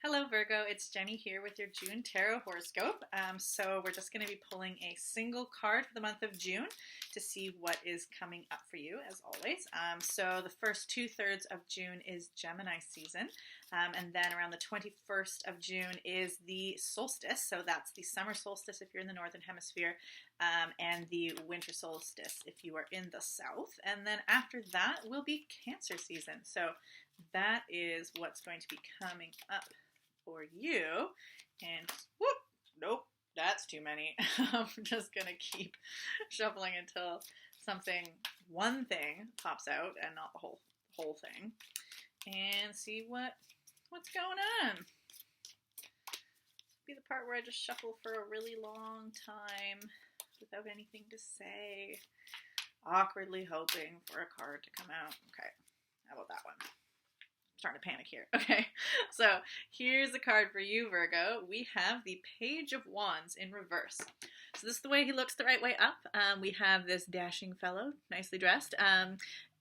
Hello Virgo, it's Jenny here with your June Tarot Horoscope. So we're just going to be pulling a single card for the month of June to see what is coming up for you, as always. So the first 2/3 of June is Gemini season, and then around the 21st of June is the solstice. So that's the summer solstice if you're in the northern hemisphere, and the winter solstice if you are in the south. And then after that will be Cancer season. So that is what's going to be coming up for you. And whoop, nope, that's too many. I'm just gonna keep shuffling until one thing pops out and not the whole thing, and see what's going on. Be the part where I just shuffle for a really long time without anything to say, awkwardly hoping for a card to come out. Okay, how about that one? Starting to panic here. Okay, so here's the card for you, Virgo. We have the Page of Wands in reverse. So this is the way he looks the right way up. We have this dashing fellow, nicely dressed,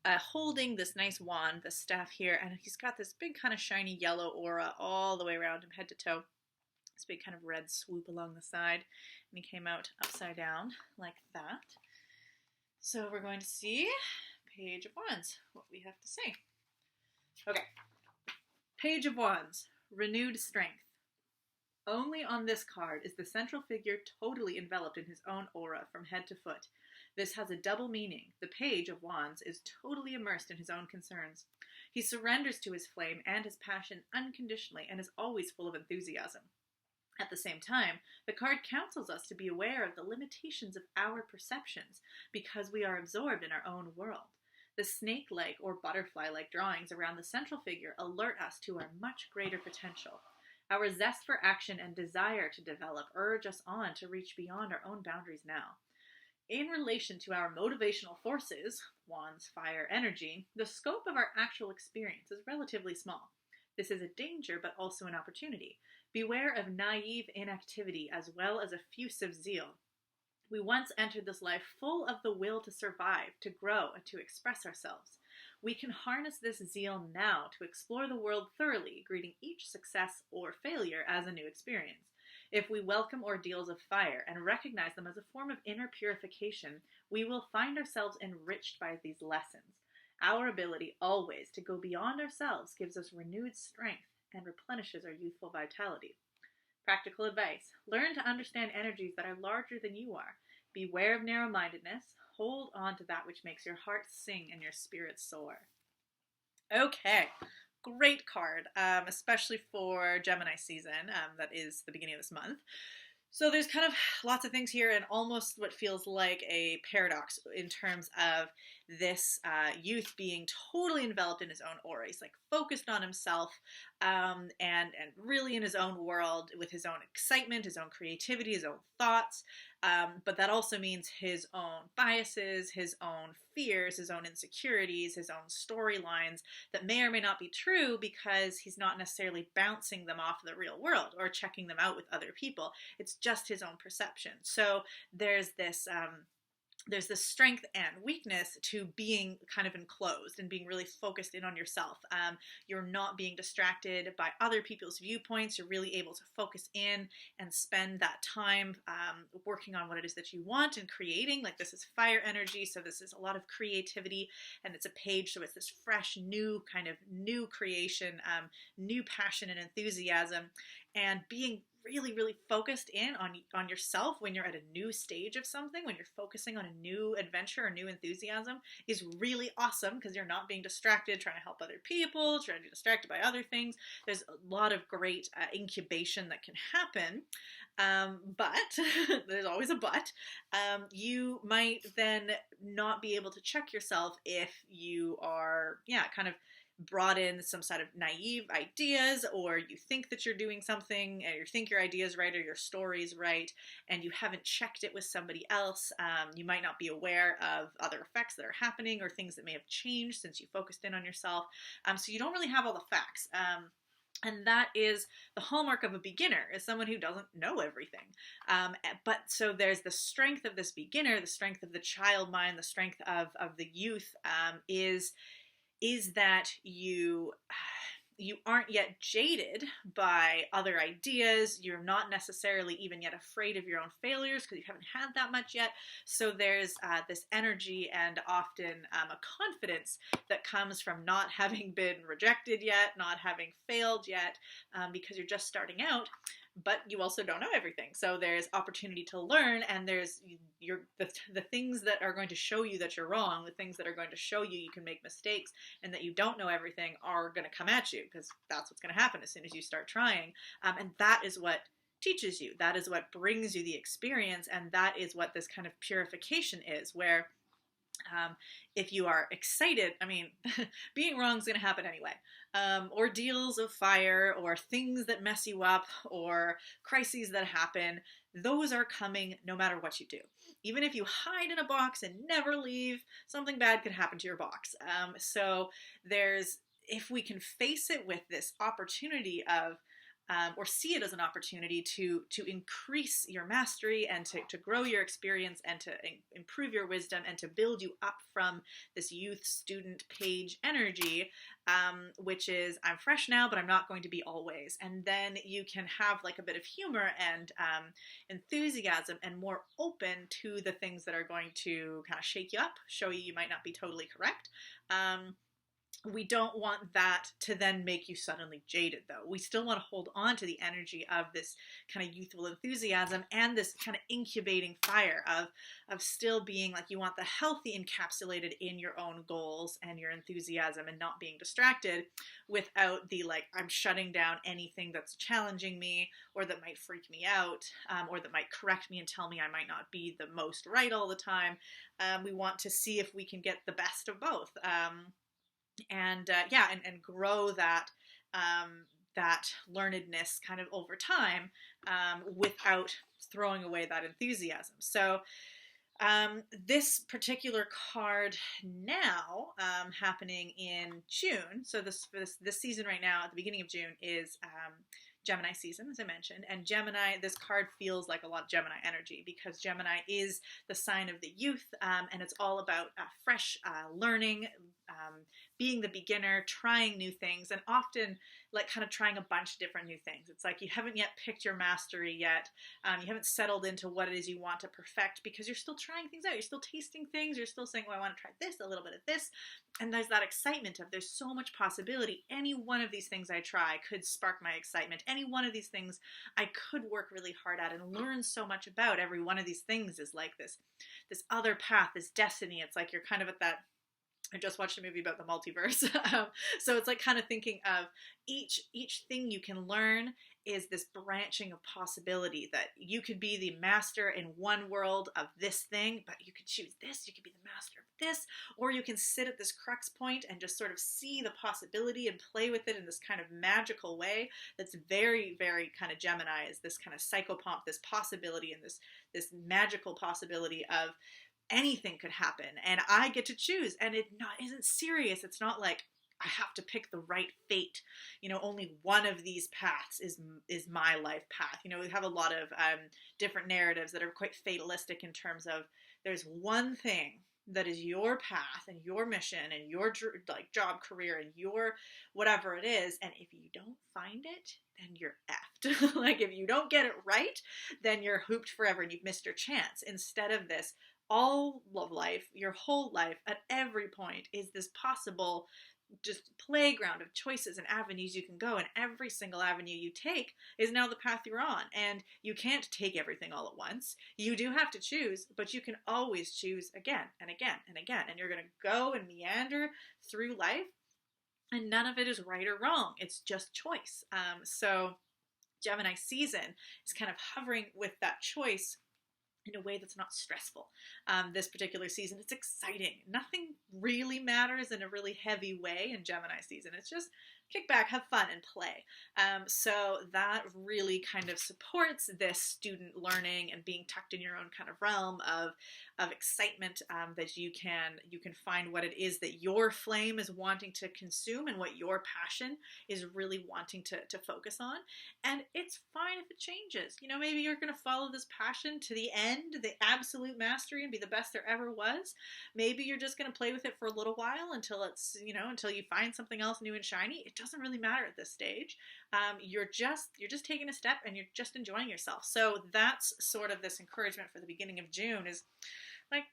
holding this nice wand, the staff here, and he's got this big kind of shiny yellow aura all the way around him, head to toe. This big kind of red swoop along the side, and he came out upside down like that. So we're going to see Page of Wands, what we have to say. Okay. Page of Wands, renewed strength. Only on this card is the central figure totally enveloped in his own aura from head to foot. This has a double meaning. The Page of Wands is totally immersed in his own concerns. He surrenders to his flame and his passion unconditionally and is always full of enthusiasm. At the same time, the card counsels us to be aware of the limitations of our perceptions because we are absorbed in our own world. The snake-like or butterfly-like drawings around the central figure alert us to our much greater potential. Our zest for action and desire to develop urge us on to reach beyond our own boundaries now. In relation to our motivational forces, Wands, fire, energy, the scope of our actual experience is relatively small. This is a danger, but also an opportunity. Beware of naive inactivity as well as effusive zeal. We once entered this life full of the will to survive, to grow, and to express ourselves. We can harness this zeal now to explore the world thoroughly, greeting each success or failure as a new experience. If we welcome ordeals of fire and recognize them as a form of inner purification, we will find ourselves enriched by these lessons. Our ability always to go beyond ourselves gives us renewed strength and replenishes our youthful vitality. Practical advice. Learn to understand energies that are larger than you are. Beware of narrow-mindedness. Hold on to that which makes your heart sing and your spirit soar. Okay, great card, especially for Gemini season. That is the beginning of this month. So there's kind of lots of things here and almost what feels like a paradox in terms of this youth being totally enveloped in his own aura. He's like focused on himself and really in his own world with his own excitement, his own creativity, his own thoughts. But that also means his own biases, his own fears, his own insecurities, his own storylines that may or may not be true because he's not necessarily bouncing them off the real world or checking them out with other people. It's just his own perception. So there's this strength and weakness to being kind of enclosed and being really focused in on yourself. You're not being distracted by other people's viewpoints. You're really able to focus in and spend that time working on what it is that you want and creating. Like this is fire energy, so this is a lot of creativity, and it's a page, so it's this fresh, new creation, new passion and enthusiasm, and being really, really focused in on yourself when you're at a new stage of something, when you're focusing on a new adventure or new enthusiasm is really awesome because you're not being distracted, trying to help other people, trying to be distracted by other things. There's a lot of great incubation that can happen, but there's always a but. You might then not be able to check yourself if you are, kind of brought in some sort of naive ideas, or you think that you're doing something, or you think your idea is right or your story is right, and you haven't checked it with somebody else. You might not be aware of other effects that are happening or things that may have changed since you focused in on yourself. So you don't really have all the facts. And that is the hallmark of a beginner, is someone who doesn't know everything. But so there's the strength of this beginner, the strength of the child mind, the strength of the youth is that you you aren't yet jaded by other ideas. You're not necessarily even yet afraid of your own failures because you haven't had that much yet. So there's this energy and often a confidence that comes from not having been rejected yet, not having failed yet, because you're just starting out. But you also don't know everything. So there's opportunity to learn, and there's the things that are going to show you that you're wrong, the things that are going to show you you can make mistakes and that you don't know everything are going to come at you, because that's what's going to happen as soon as you start trying. And that is what teaches you. That is what brings you the experience, and that is what this kind of purification is, where if you are excited, I mean, being wrong is going to happen anyway. Ordeals of fire, or things that mess you up, or crises that happen, those are coming no matter what you do. Even if you hide in a box and never leave, something bad could happen to your box. So if we can face it with this opportunity of, or see it as an opportunity to increase your mastery and to grow your experience and to improve your wisdom and to build you up from this youth, student, page energy, which is, I'm fresh now, but I'm not going to be always. And then you can have like a bit of humor and enthusiasm and more open to the things that are going to kind of shake you up, show you might not be totally correct. We don't want that to then make you suddenly jaded, though. We still want to hold on to the energy of this kind of youthful enthusiasm and this kind of incubating fire of still being like, you want the healthy encapsulated in your own goals and your enthusiasm, and not being distracted without the like, I'm shutting down anything that's challenging me or that might freak me out, or that might correct me and tell me I might not be the most right all the time. We want to see if we can get the best of both. And grow that learnedness kind of over time, without throwing away that enthusiasm. So this particular card now, happening in June. So this season right now at the beginning of June is Gemini season, as I mentioned. And Gemini, this card feels like a lot of Gemini energy, because Gemini is the sign of the youth, and it's all about fresh learning, being the beginner, trying new things, and often like kind of trying a bunch of different new things. It's like you haven't yet picked your mastery yet. You haven't settled into what it is you want to perfect, because you're still trying things out. You're still tasting things. You're still saying, well, I want to try this, a little bit of this. And there's that excitement of, there's so much possibility. Any one of these things I try could spark my excitement. Any one of these things I could work really hard at and learn so much about. Every one of these things is like this other path, this destiny. It's like you're kind of at that, I just watched a movie about the multiverse. So it's like kind of thinking of each thing you can learn is this branching of possibility, that you could be the master in one world of this thing, but you could choose this, you could be the master of this, or you can sit at this crux point and just sort of see the possibility and play with it in this kind of magical way that's very, very kind of Gemini, is this kind of psychopomp, this possibility and this magical possibility of anything could happen, and I get to choose, and it isn't serious. It's not like I have to pick the right fate. Only one of these paths is my life path. We have a lot of different narratives that are quite fatalistic in terms of there's one thing that is your path and your mission and your like job, career, and your whatever it is, and if you don't find it, then you're effed. Like if you don't get it right, then you're hooped forever and you've missed your chance. Instead of this, all of life, your whole life, at every point is this possible just playground of choices and avenues you can go, and every single avenue you take is now the path you're on, and you can't take everything all at once. You do have to choose, but you can always choose again and again and again, and you're going to go and meander through life, and none of it is right or wrong. It's just choice. So Gemini season is kind of hovering with that choice in a way that's not stressful. This particular season, it's exciting. Nothing really matters in a really heavy way in Gemini season. It's just kick back, have fun, and play. So that really kind of supports this student learning and being tucked in your own kind of realm of of excitement, that you can find what it is that your flame is wanting to consume and what your passion is really wanting to focus on. And it's fine if it changes. Maybe you're going to follow this passion to the end, the absolute mastery, and be the best there ever was. Maybe you're just going to play with it for a little while until it's, until you find something else new and shiny. It doesn't really matter at this stage. You're just taking a step and you're just enjoying yourself. So that's sort of this encouragement for the beginning of June is like,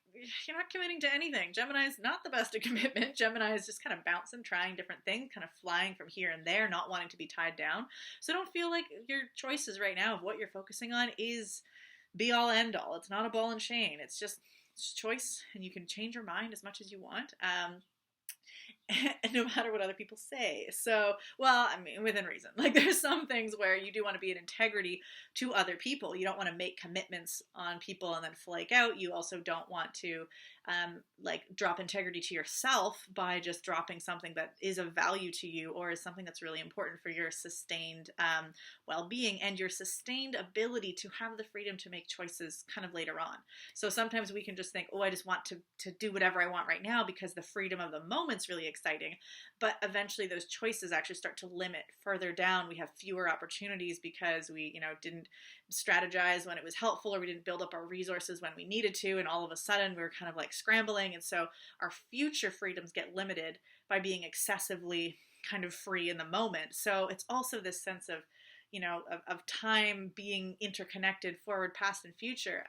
you're not committing to anything. Gemini is not the best at commitment. Gemini is just kind of bouncing, trying different things, kind of flying from here and there, not wanting to be tied down. So don't feel like your choices right now of what you're focusing on is be all end all. It's not a ball and chain. It's just choice, and you can change your mind as much as you want. And no matter what other people say. So, well, I mean, within reason. Like, there's some things where you do want to be in integrity to other people. You don't want to make commitments on people and then flake out. You also don't want to, drop integrity to yourself by just dropping something that is of value to you or is something that's really important for your sustained well-being and your sustained ability to have the freedom to make choices kind of later on. So sometimes we can just think, oh, I just want to do whatever I want right now because the freedom of the moment's really exciting. But eventually those choices actually start to limit further down. We have fewer opportunities because we, didn't strategize when it was helpful, or we didn't build up our resources when we needed to. And all of a sudden we were kind of like scrambling. And so our future freedoms get limited by being excessively kind of free in the moment. So it's also this sense of, of time being interconnected forward, past, and future,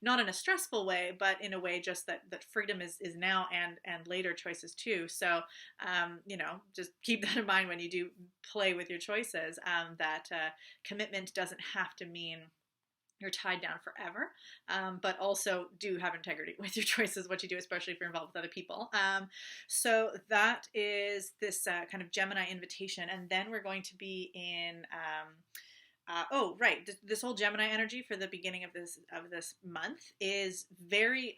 not in a stressful way, but in a way just that freedom is now and later choices too. So, just keep that in mind when you do play with your choices, that commitment doesn't have to mean you're tied down forever, but also do have integrity with your choices, what you do, especially if you're involved with other people. So that is this kind of Gemini invitation. And then we're going to be in, this whole Gemini energy for the beginning of this month is very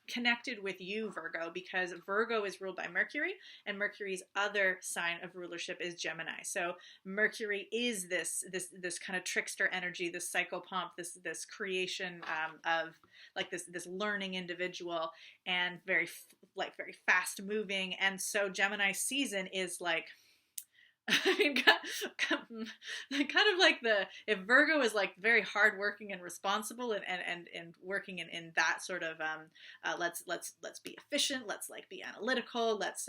connected with you, Virgo, because Virgo is ruled by Mercury, and Mercury's other sign of rulership is Gemini. So Mercury is this kind of trickster energy, this psychopomp, this creation of like this learning individual, and very fast moving. And so Gemini season is like, I mean, kind of like if Virgo is like very hardworking and responsible and working in that sort of let's be efficient, let's like be analytical, let's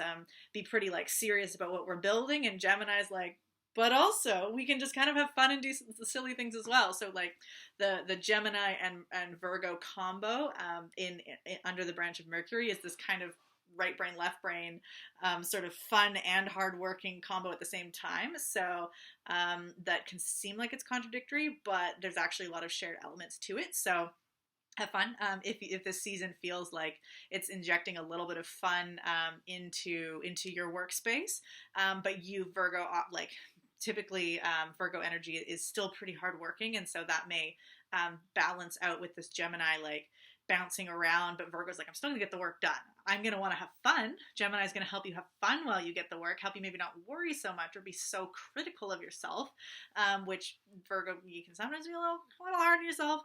be pretty like serious about what we're building, and Gemini's like, but also we can just kind of have fun and do silly things as well. So like the Gemini and Virgo combo in under the branch of Mercury is this kind of right brain, left brain, sort of fun and hardworking combo at the same time. So that can seem like it's contradictory, but there's actually a lot of shared elements to it. So have fun. If this season feels like it's injecting a little bit of fun into your workspace, but you, Virgo, typically Virgo energy is still pretty hardworking, and so that may balance out with this Gemini like bouncing around, but Virgo's like, I'm still gonna get the work done. I'm gonna want to have fun. Gemini's gonna help you have fun while you get the work, help you maybe not worry so much or be so critical of yourself, which Virgo, you can sometimes be a little hard on yourself.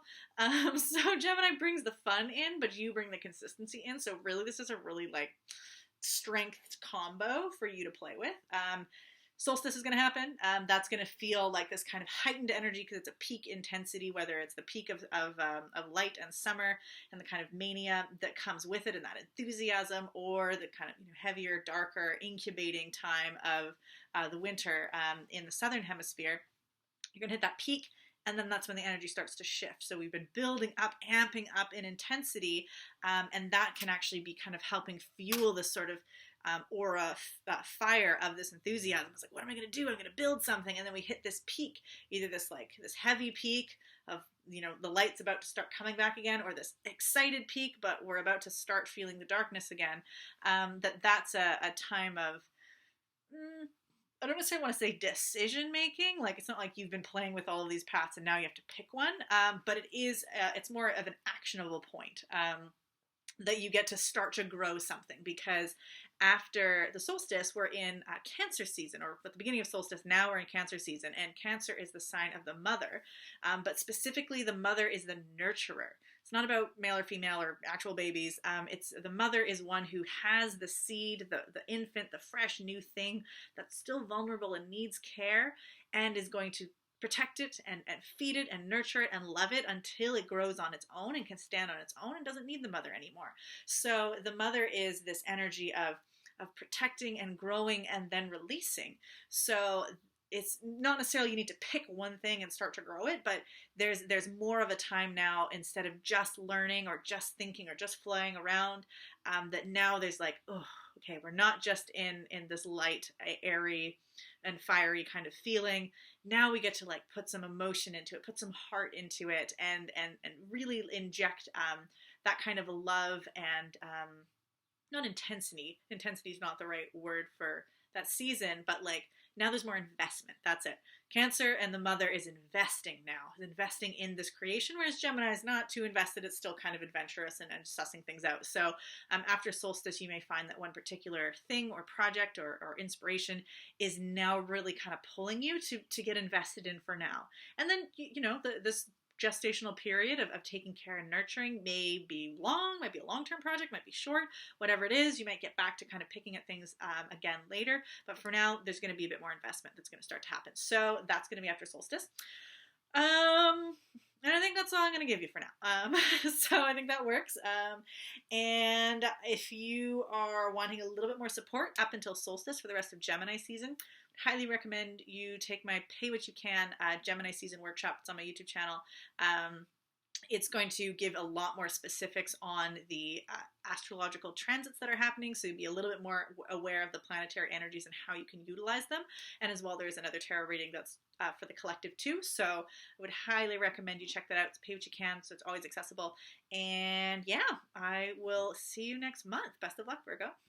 So Gemini brings the fun in, but you bring the consistency in. So really, this is a really like strength combo for you to play with. Solstice is going to happen. That's going to feel like this kind of heightened energy because it's a peak intensity, whether it's the peak of light and summer and the kind of mania that comes with it and that enthusiasm, or the kind of heavier, darker, incubating time of the winter in the southern hemisphere. You're going to hit that peak, and then that's when the energy starts to shift. So we've been building up, amping up in intensity, and that can actually be kind of helping fuel this sort of aura, fire of this enthusiasm. It's like, what am I going to do? I'm going to build something. And then we hit this peak, either this heavy peak of, the light's about to start coming back again, or this excited peak, but we're about to start feeling the darkness again. That's a time of, I don't necessarily want to say decision making. Like, it's not like you've been playing with all of these paths and now you have to pick one. But it is, it's more of an actionable point. That you get to start to grow something, because after the solstice, we're in Cancer season, or at the beginning of solstice, now we're in Cancer season, and Cancer is the sign of the mother, but specifically the mother is the nurturer. It's not about male or female or actual babies. It's the mother is one who has the seed, the infant, the fresh new thing that's still vulnerable and needs care, and is going to protect it and feed it and nurture it and love it until it grows on its own and can stand on its own and doesn't need the mother anymore. So the mother is this energy of protecting and growing and then releasing. So it's not necessarily you need to pick one thing and start to grow it, but there's more of a time now, instead of just learning or just thinking or just flying around, that now there's like, oh, okay, we're not just in this light, airy and fiery kind of feeling. Now we get to like put some emotion into it, put some heart into it, and really inject that kind of love and not intensity. Intensity is not the right word for that season, but like now there's more investment. That's it. Cancer and the mother is investing now, investing in this creation, whereas Gemini is not too invested. It's still kind of adventurous and sussing things out. So after solstice, you may find that one particular thing or project or inspiration is now really kind of pulling you to get invested in for now. And then, this gestational period of taking care and nurturing may be long, might be a long-term project, might be short, whatever it is. You might get back to kind of picking at things again later, but for now there's going to be a bit more investment that's going to start to happen. So that's going to be after solstice. And I think that's all I'm going to give you for now. So I think that works. And if you are wanting a little bit more support up until solstice for the rest of Gemini season, highly recommend you take my Pay What You Can Gemini season workshop. It's on my YouTube channel. It's going to give a lot more specifics on the astrological transits that are happening, so you'll be a little bit more aware of the planetary energies and how you can utilize them. And as well, there's another tarot reading that's for the collective too, so I would highly recommend you check that out. It's Pay What You Can, so it's always accessible. And yeah, I will see you next month. Best of luck, Virgo.